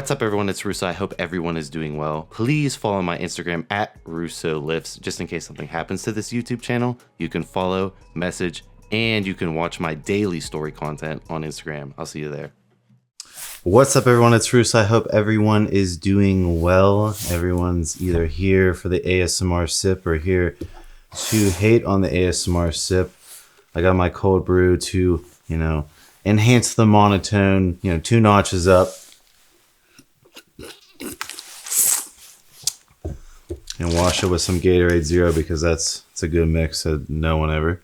What's up everyone, it's Russo. I hope everyone is doing well. Please follow my Instagram at Russo Lifts, just in case something happens to this YouTube channel. You can follow, message, and you can watch my daily story content on Instagram. I'll see you there. What's up everyone, it's Russo. I hope everyone is doing well. Everyone's either here for the ASMR sip or here to hate on the ASMR sip. I got my cold brew to, enhance the monotone, 2 notches up. And wash it with some Gatorade Zero because it's a good mix that no one ever.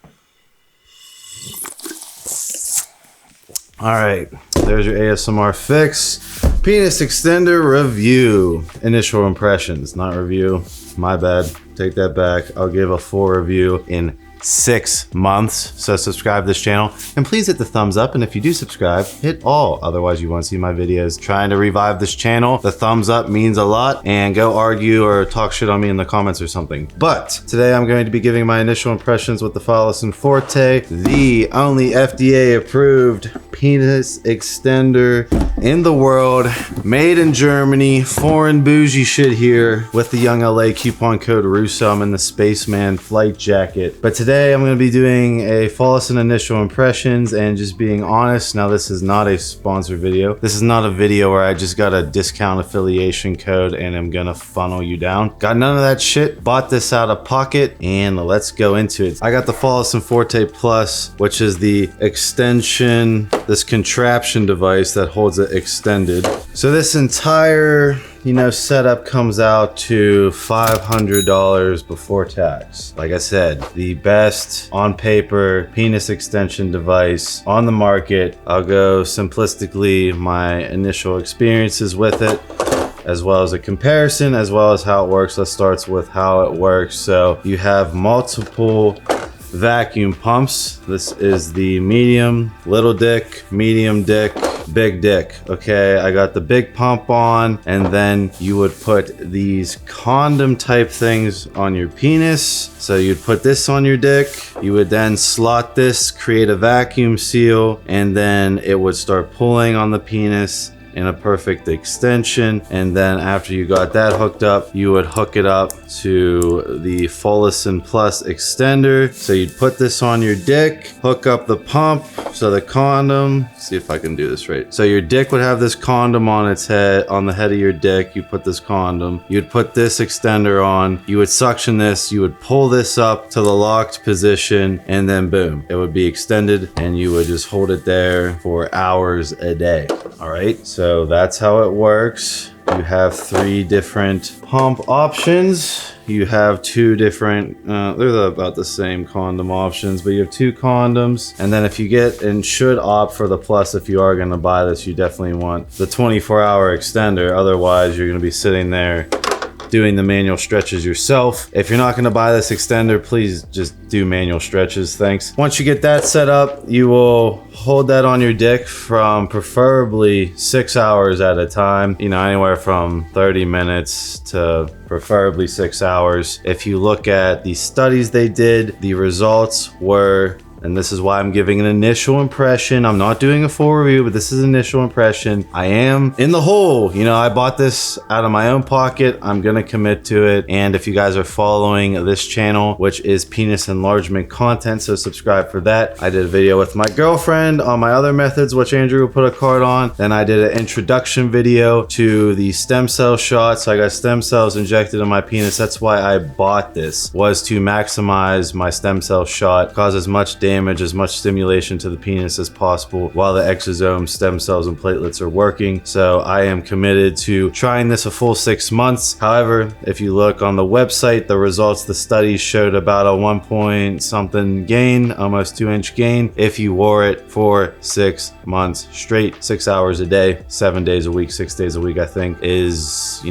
All right, there's your ASMR fix. Penis extender review. Initial impressions, not review. My bad. Take that back. I'll give a full review in 6 months. So subscribe to this channel and please hit the thumbs up. And if you do subscribe, hit all. Otherwise you won't see my videos. Trying to revive this channel. The thumbs up means a lot, and go argue or talk shit on me in the comments or something. But today I'm going to be giving my initial impressions with the Phallosan Forte, the only FDA approved penis extender in the world, made in Germany, foreign bougie shit here with the Young LA coupon code Russo. I'm in the Spaceman flight jacket. But today I'm going to be doing a Phallosan initial impressions and just being honest. Now this is not a sponsored video. This is not a video where I just got a discount affiliation code and I'm going to funnel you down. Got none of that shit. Bought this out of pocket and let's go into it. I got the Phallosan Forte Plus, which is the extension, this contraption device that holds it extended. So this entire setup comes out to $500 before tax. Like I said, the best on paper penis extension device on the market. I'll go simplistically my initial experiences with it, as well as a comparison, as well as how it works. Let's start with how it works. So you have multiple vacuum pumps. This is the medium, little dick, medium dick, big dick. Okay, I got the big pump on, and then you would put these condom type things on your penis. So you'd put this on your dick, you would then slot this, create a vacuum seal, and then it would start pulling on the penis in a perfect extension. And then after you got that hooked up, you would hook it up to the Phallosan Plus extender. So you'd put this on your dick, hook up the pump, so the condom, see if I can do this right. So your dick would have this condom on its head, on the head of your dick. You put this condom, you'd put this extender on, you would suction this, you would pull this up to the locked position, and then boom, it would be extended and you would just hold it there for hours a day. All right, so that's how it works. You have 3 different pump options. You have 2 different, they're about the same condom options, but you have 2 condoms. And then if you get, and should opt for the Plus, if you are gonna buy this, you definitely want the 24-hour extender. Otherwise, you're gonna be sitting there doing the manual stretches yourself. If you're not going to buy this extender, please just do manual stretches. Thanks. Once you get that set up, you will hold that on your dick from preferably 6 hours at a time, anywhere from 30 minutes to preferably 6 hours. If you look at the studies they did, the results were, and this is why I'm giving an initial impression. I'm not doing a full review, but this is initial impression. I am in the hole. I bought this out of my own pocket. I'm gonna commit to it. And if you guys are following this channel, which is penis enlargement content, so subscribe for that. I did a video with my girlfriend on my other methods, which Andrew will put a card on. Then I did an introduction video to the stem cell shot. So I got stem cells injected in my penis. That's why I bought this, was to maximize my stem cell shot, cause as much damage, as much stimulation to the penis as possible while the exosome, stem cells, and platelets are working. So I am committed to trying this a full 6 months. However, if you look on the website, the results, the studies showed about a 1 point something gain, almost 2-inch gain, if you wore it for 6 months straight, 6 hours a day, 7 days a week, 6 days a week, I think is,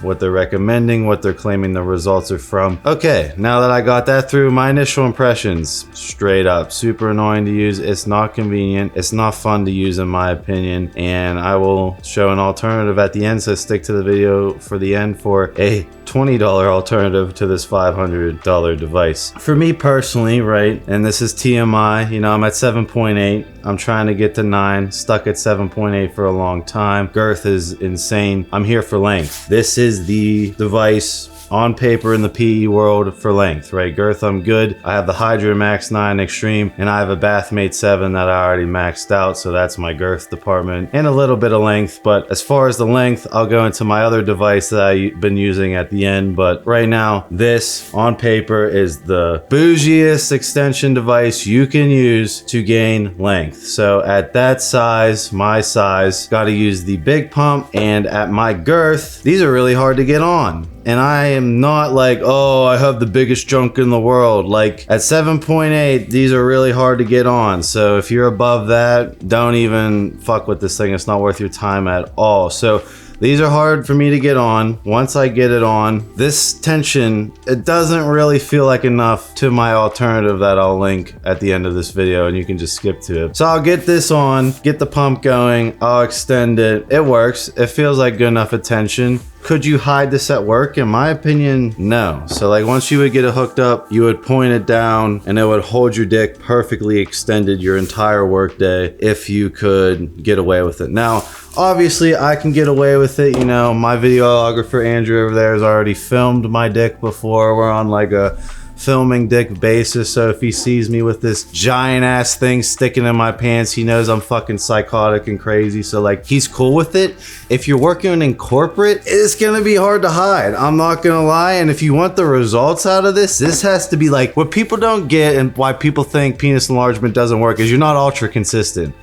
what they're recommending, what they're claiming the results are from. Okay, now that I got that through, my initial impressions, straight up. up. Super annoying to use. It's not convenient. It's not fun to use in my opinion. And I will show an alternative at the end, so stick to the video for the end for a $20 alternative to this $500 device. For me personally, right, and this is TMI, you know, I'm at 7.8. I'm trying to get to 9, stuck at 7.8 for a long time. Girth is insane. I'm here for length. This is the device on paper in the PE world for length, right? Girth, I'm good. I have the Hydromax 9 Extreme, and I have a Bathmate 7 that I already maxed out, so that's my girth department, and a little bit of length. But as far as the length, I'll go into my other device that I've been using at the end. But right now, this on paper is the bougiest extension device you can use to gain length. So at that size, my size, got to use the big pump, and at my girth, these are really hard to get on. And I am not like, oh, I have the biggest junk in the world. Like at 7.8, these are really hard to get on. So if you're above that, don't even fuck with this thing. It's not worth your time at all. So these are hard for me to get on. Once I get it on, this tension, it doesn't really feel like enough to my alternative that I'll link at the end of this video, and you can just skip to it. So I'll get this on, get the pump going, I'll extend it. It works. It feels like good enough attention. Could you hide this at work? In my opinion, no. So like once you would get it hooked up, you would point it down and it would hold your dick perfectly extended your entire workday if you could get away with it. Now, obviously I can get away with it. You know, my videographer Andrew over there has already filmed my dick before. We're on like a filming dick basis, so if he sees me with this giant ass thing sticking in my pants, he knows I'm fucking psychotic and crazy, so like he's cool with it. If you're working in corporate, it's gonna be hard to hide, I'm not gonna lie. And if you want the results out of this has to be like, what people don't get and why people think penis enlargement doesn't work is you're not ultra consistent.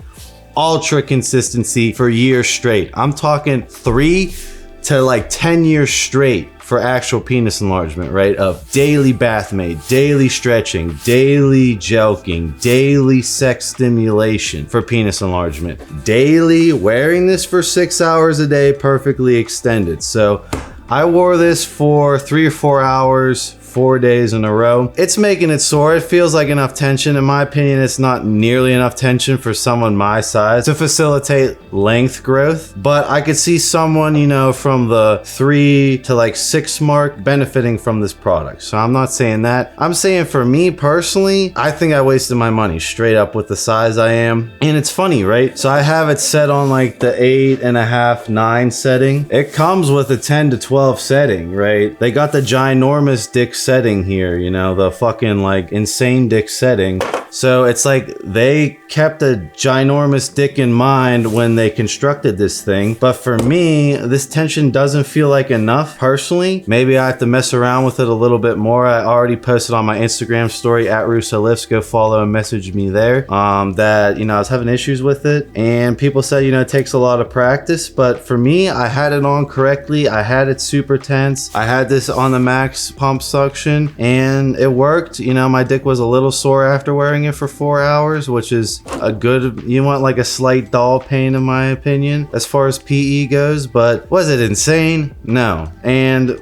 Ultra consistency for years straight. I'm talking 3 to like 10 years straight for actual penis enlargement, right? Of daily bathmate, daily stretching, daily jelking, daily sex stimulation for penis enlargement. Daily wearing this for 6 hours a day, perfectly extended. So I wore this for 3 or 4 hours, 4 days in a row. It's making it sore. It feels like enough tension. In my opinion, it's not nearly enough tension for someone my size to facilitate length growth, but I could see someone, you know, from the 3 to like 6 mark benefiting from this product. So I'm not saying that. I'm saying for me personally, I think I wasted my money straight up with the size I am. And it's funny, right? So I have it set on like the 8.5, 9 setting. It comes with a 10 to 12 setting, right? They got the ginormous dick setting here, you know, the fucking like insane dick setting. So it's like they kept a ginormous dick in mind when they constructed this thing. But for me, this tension doesn't feel like enough personally. Maybe I have to mess around with it a little bit more. I already posted on my Instagram story at Russo Lifts. Go follow and message me there. That, you know, I was having issues with it. And people said, you know, it takes a lot of practice. But for me, I had it on correctly. I had it super tense. I had this on the max pump suction and it worked. You know, my dick was a little sore after wearing it for 4 hours, which is a good, you want like a slight doll pain in my opinion as far as PE goes. But was it insane? No. And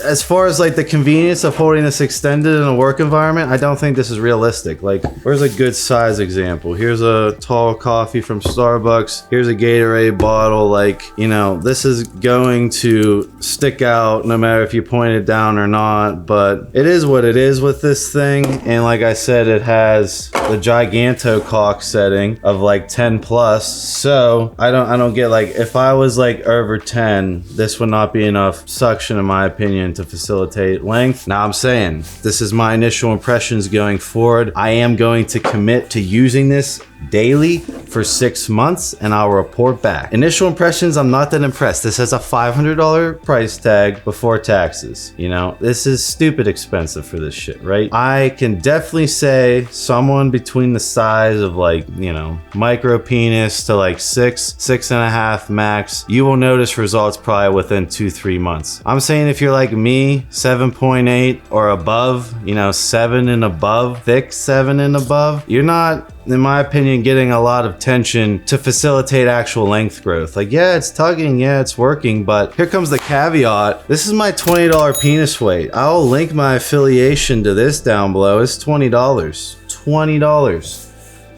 as far as like the convenience of holding this extended in a work environment, I don't think this is realistic. Like, where's a good size example? Here's a tall coffee from Starbucks. Here's a Gatorade bottle. Like, you know, this is going to stick out no matter if you point it down or not, but it is what it is with this thing. And like I said, it has the gigantocock setting of like 10 plus. So I don't get, like, if I was like over 10, this would not be enough suction in my opinion to facilitate length. Now I'm saying this is my initial impressions going forward. I am going to commit to using this daily for 6 months and I'll report back. Initial impressions, I'm not that impressed. This has a $500 price tag before taxes. You know, this is stupid expensive for this shit, right? I can definitely say someone between the size of like, you know, micro penis to like 6.5 max, you will notice results probably within 2-3 months. I'm saying if you're like me, 7.8 or above, you know, 7 and above, thick 7 and above, you're not, in my opinion, getting a lot of tension to facilitate actual length growth. Like, yeah, it's tugging, yeah, it's working, but here comes the caveat. This is my $20 penis weight. I'll link my affiliation to this down below. It's $20. $20.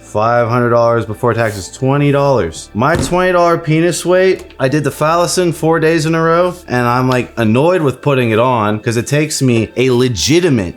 $500 before taxes, $20. My $20 penis weight, I did the Phallosan 4 days in a row, and I'm like annoyed with putting it on because it takes me a legitimate,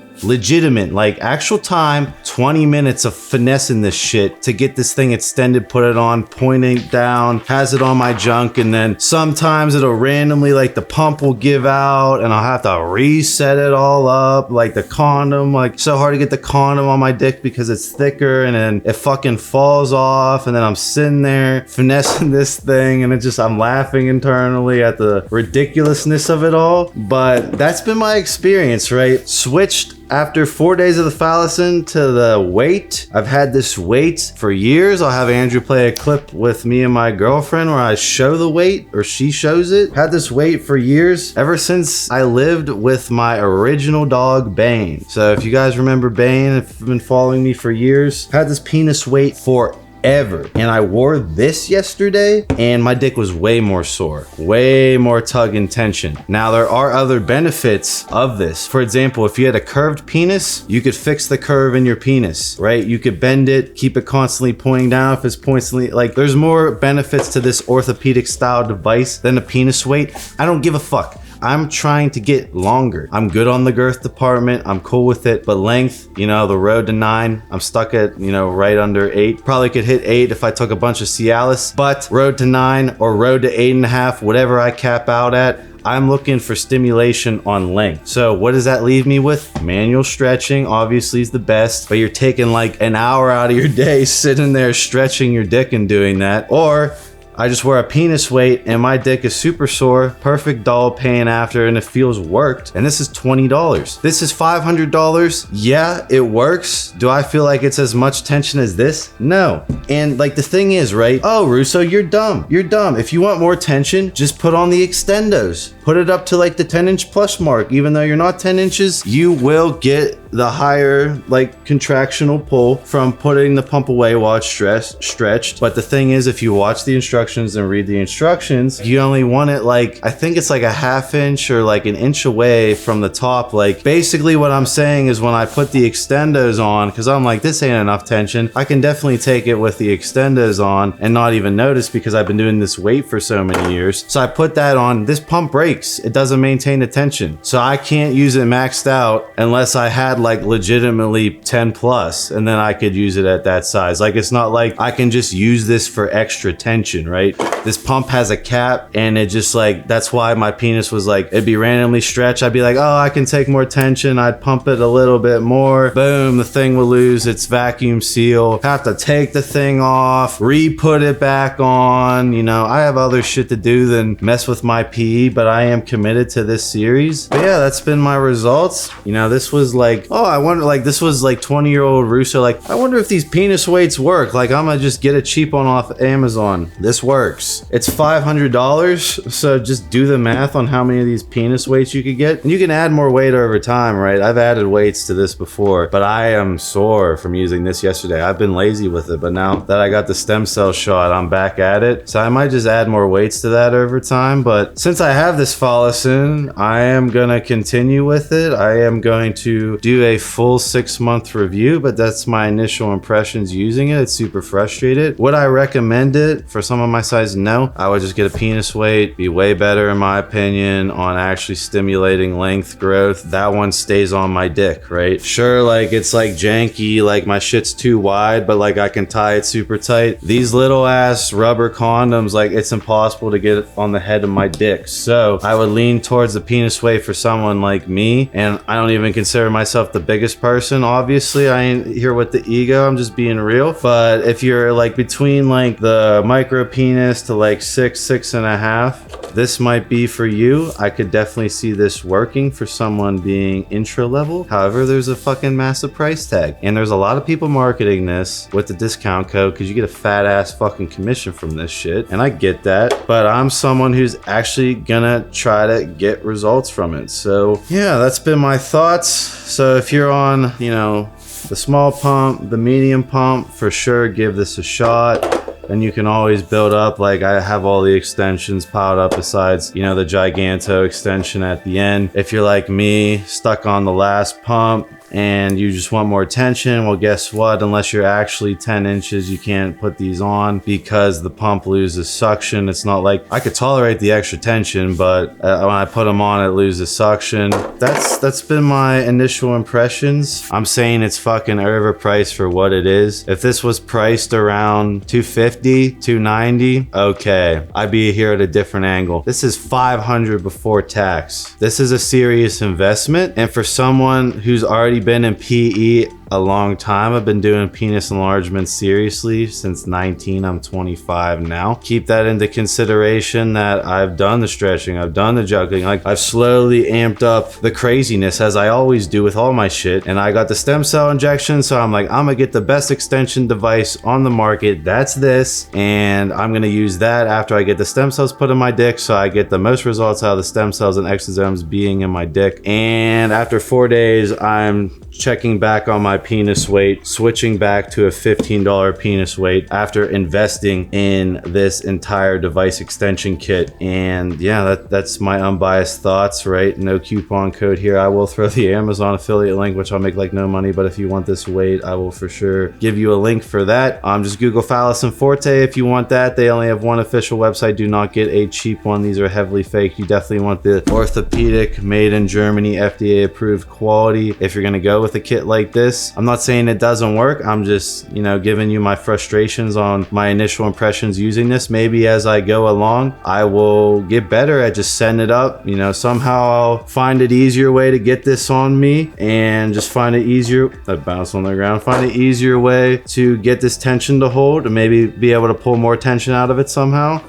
like actual time, 20 minutes of finessing this shit to get this thing extended, put it on, pointing down, has it on my junk, and then sometimes it'll randomly, like the pump will give out and I'll have to reset it all up, like the condom, like so hard to get the condom on my dick because it's thicker, and then it fucking falls off, and then I'm sitting there finessing this thing, and it just, I'm laughing internally at the ridiculousness of it all. But that's been my experience, right? Switched after 4 days of the Phallosan to the weight. I've had this weight for years. I'll have Andrew play a clip with me and my girlfriend where I show the weight, or she shows it. Had this weight for years, ever since I lived with my original dog, Bane. So if you guys remember Bane, if you've been following me for years, had this penis weight for ever. And I wore this yesterday and my dick was way more sore, way more tug and tension. Now there are other benefits of this. For example, if you had a curved penis, you could fix the curve in your penis, right? You could bend it, keep it constantly pointing down if it's constantly, like there's more benefits to this orthopedic style device than a penis weight. I don't give a fuck. I'm trying to get longer. I'm good on the girth department. I'm cool with it. But length, you know, the road to 9, I'm stuck at, you know, right under 8. Probably could hit 8 if I took a bunch of Cialis. But road to 9 or road to 8.5, whatever I cap out at, I'm looking for stimulation on length. So what does that leave me with? Manual stretching obviously is the best, but you're taking like an hour out of your day sitting there stretching your dick and doing that. Or I just wear a penis weight and my dick is super sore, perfect dull pain after, and it feels worked. And this is $20. This is $500. Yeah, it works. Do I feel like it's as much tension as this? No. And like the thing is, right? Oh, Russo, you're dumb. You're dumb. If you want more tension, just put on the extendos. Put it up to like the 10-inch plus mark. Even though you're not 10 inches, you will get the higher like contractional pull from putting the pump away while it's stretched. But the thing is, if you watch the instructions and read the instructions, you only want it like, I think it's like a 1/2 inch or like an inch away from the top. Like basically what I'm saying is when I put the extendos on, because I'm like, this ain't enough tension, I can definitely take it with the extendos on and not even notice because I've been doing this weight for so many years. So I put that on, this pump breaks. It doesn't maintain the tension. So I can't use it maxed out unless I had like legitimately 10 plus, and then I could use it at that size. Like it's not like I can just use this for extra tension, right? This pump has a cap, and it just like, that's why my penis was like, it'd be randomly stretched. I'd be like, oh, I can take more tension. I'd pump it a little bit more. Boom, the thing will lose its vacuum seal. Have to take the thing off, re-put it back on. You know, I have other shit to do than mess with my PE, but I am committed to this series. But yeah, that's been my results. You know, this was like, oh, I wonder, like this was like 20-year-old Russo, like, I wonder if these penis weights work. Like I'm gonna just get a cheap one off Amazon. This works. It's $500, so just do the math on how many of these penis weights you could get. And you can add more weight over time, right? I've added weights to this before, but I am sore from using this yesterday. I've been lazy with it, but now that I got the stem cell shot, I'm back at it. So I might just add more weights to that over time. But since I have this Phallosan, I am gonna continue with it. I am going to do a full 6-month review, but that's my initial impressions using it. It's super frustrated. Would I recommend it for someone my size? No. I would just get a penis weight, be way better in my opinion on actually stimulating length growth. That one stays on my dick, right? Sure, like it's like janky, like my shit's too wide, but like I can tie it super tight. These little ass rubber condoms, like it's impossible to get it on the head of my dick. So I would lean towards the penis weight for someone like me, and I don't even consider myself the biggest person. Obviously, I ain't here with the ego. I'm just being real. But if you're like between like the micro penis to like 6.5, this might be for you. I could definitely see this working for someone being intra level. However, there's a fucking massive price tag, and there's a lot of people marketing this with the discount code because you get a fat ass fucking commission from this shit, and I get that. But I'm someone who's actually gonna try to get results from it. So yeah, that's been my thoughts. So if you're on, you know, the small pump, the medium pump, for sure give this a shot. And you can always build up. Like I have all the extensions piled up besides, you know, the Giganto extension at the end. If you're like me, stuck on the last pump and you just want more tension, well, guess what? Unless you're actually 10 inches, you can't put these on because the pump loses suction. It's not like I could tolerate the extra tension, but when I put them on, it loses suction. That's been my initial impressions. I'm saying it's fucking overpriced for what it is. If this was priced around $250, $290, okay, I'd be here at a different angle. This is $500 before tax. This is a serious investment, and for someone who's already been in PE a long time, I've been doing penis enlargement seriously since 19. I'm 25 now. Keep that into consideration that I've done the stretching, I've done the juggling, like I've slowly amped up the craziness as I always do with all my shit. And I got the stem cell injection, so I'm like, I'm gonna get the best extension device on the market. That's this, and I'm gonna use that after I get the stem cells put in my dick, so I get the most results out of the stem cells and exosomes being in my dick. And after 4 days, I'm checking back on my penis weight, switching back to a $15 penis weight after investing in this entire device extension kit. And yeah, that's my unbiased thoughts, right? No coupon code here. I will throw the Amazon affiliate link, which I'll make like no money, but if you want this weight, I will for sure give you a link for that. Just Google Phallosan Forte if you want that. They only have one official website. Do not get a cheap one. These are heavily fake. You definitely want the orthopedic, made in Germany, FDA approved quality if you're gonna go with a kit like this. I'm not saying it doesn't work. I'm just, you know, giving you my frustrations on my initial impressions using this. Maybe as I go along, I will get better at just setting it up. You know, somehow I'll find an easier way to get this on me and just find it easier. I bounce on the ground. Find an easier way to get this tension to hold and maybe be able to pull more tension out of it somehow.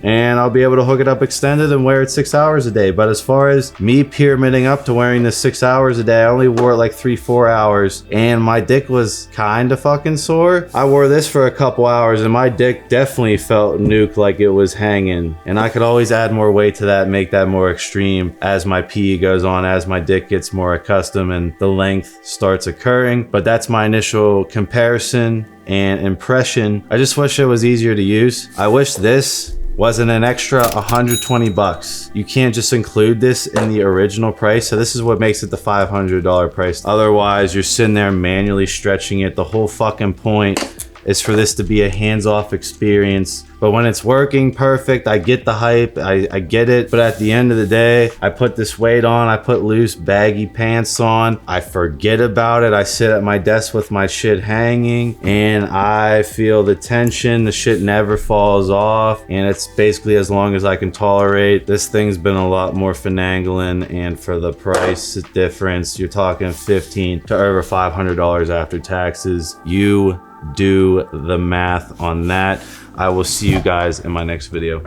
And I'll be able to hook it up extended and wear it 6 hours a day. But as far as me pyramiding up to wearing this 6 hours a day, I only wore it like 3-4 hours, and my dick was kind of fucking sore. I wore this for a couple hours and my dick definitely felt nuked, like it was hanging. And I could always add more weight to that, make that more extreme as my PE goes on, as my dick gets more accustomed and the length starts occurring. But that's my initial comparison and impression. I just wish it was easier to use. I wish this wasn't an extra 120 bucks. You can't just include this in the original price. So this is what makes it the $500 price. Otherwise, you're sitting there manually stretching it. The whole fucking point is for this to be a hands-off experience. But when it's working perfect, I get the hype, I get it. But at the end of the day, I put this weight on, I put loose baggy pants on, I forget about it. I sit at my desk with my shit hanging and I feel the tension. The shit never falls off, and it's basically as long as I can tolerate. This thing's been a lot more finagling, and for the price difference, you're talking $15 to over $500 after taxes. You do the math on that. I will see you guys in my next video.